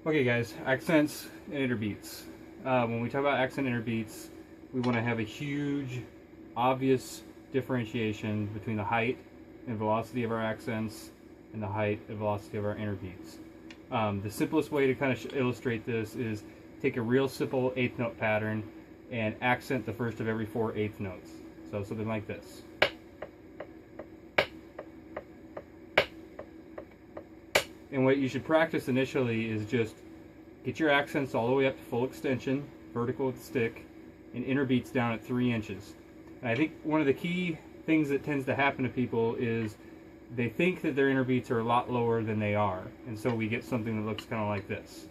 Okay guys, accents and interbeats. When we talk about accent interbeats, we want to have a huge, obvious differentiation between the height and velocity of our accents and the height and velocity of our interbeats. The simplest way to kind of illustrate this is take a real simple eighth note pattern and accent the first of every 4 eighth notes. So something like this. And what you should practice initially is just get your accents all the way up to full extension, vertical with the stick, and interbeats down at 3 inches. And I think one of the key things that tends to happen to people is they think that their interbeats are a lot lower than they are. And so we get something that looks kind of like this.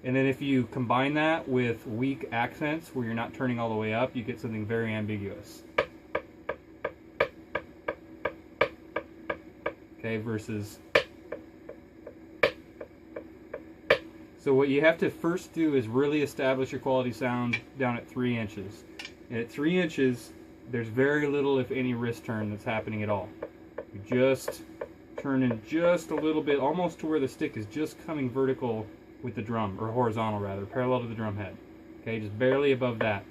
And then if you combine that with weak accents where you're not turning all the way up, you get something very ambiguous. Okay, versus. So what you have to first do is really establish your quality sound down at 3 inches. And at 3 inches, there's very little, if any, wrist turn that's happening at all. You just turn in just a little bit, almost to where the stick is just coming vertical with the drum, or horizontal rather, parallel to the drum head. Okay, just barely above that.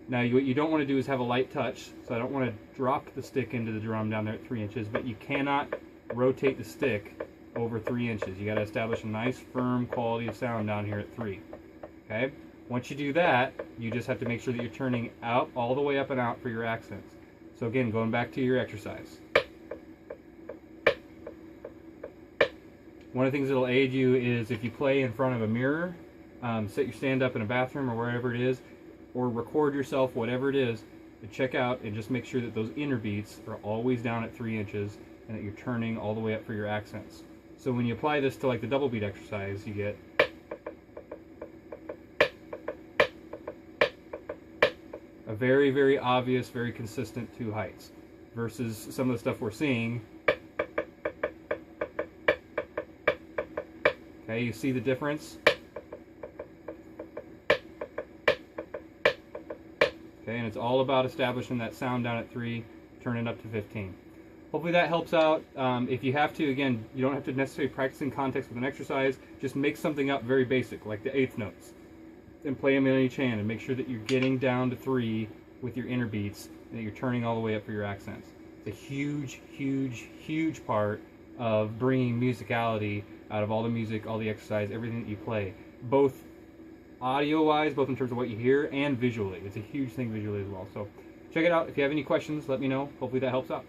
Now what you don't want to do is have a light touch, so I don't want to drop the stick into the drum down there at 3 inches, but you cannot rotate the stick over 3 inches. You got to establish a nice firm quality of sound down here at 3. Okay? Once you do that, you just have to make sure that you're turning out all the way up and out for your accents. So again, going back to your exercise. One of the things that will aid you is if you play in front of a mirror, set your stand up in a bathroom or wherever it is, or record yourself, whatever it is, to check out and just make sure that those interbeats are always down at 3 inches and that you're turning all the way up for your accents. So when you apply this to like the double beat exercise, you get a very, very obvious, very consistent 2 heights versus some of the stuff we're seeing. Okay, you see the difference? Okay, and it's all about establishing that sound down at 3, turning up to 15. Hopefully that helps out. If you have to, again, you don't have to necessarily practice in context with an exercise. Just make something up very basic, like the eighth notes, and play them in each hand, and make sure that you're getting down to 3 with your interbeats, and that you're turning all the way up for your accents. It's a huge, huge, huge part of bringing musicality out of all the music, all the exercise, everything that you play, both audio-wise, both in terms of what you hear, and visually. It's a huge thing visually as well. So check it out. If you have any questions, let me know. Hopefully that helps out.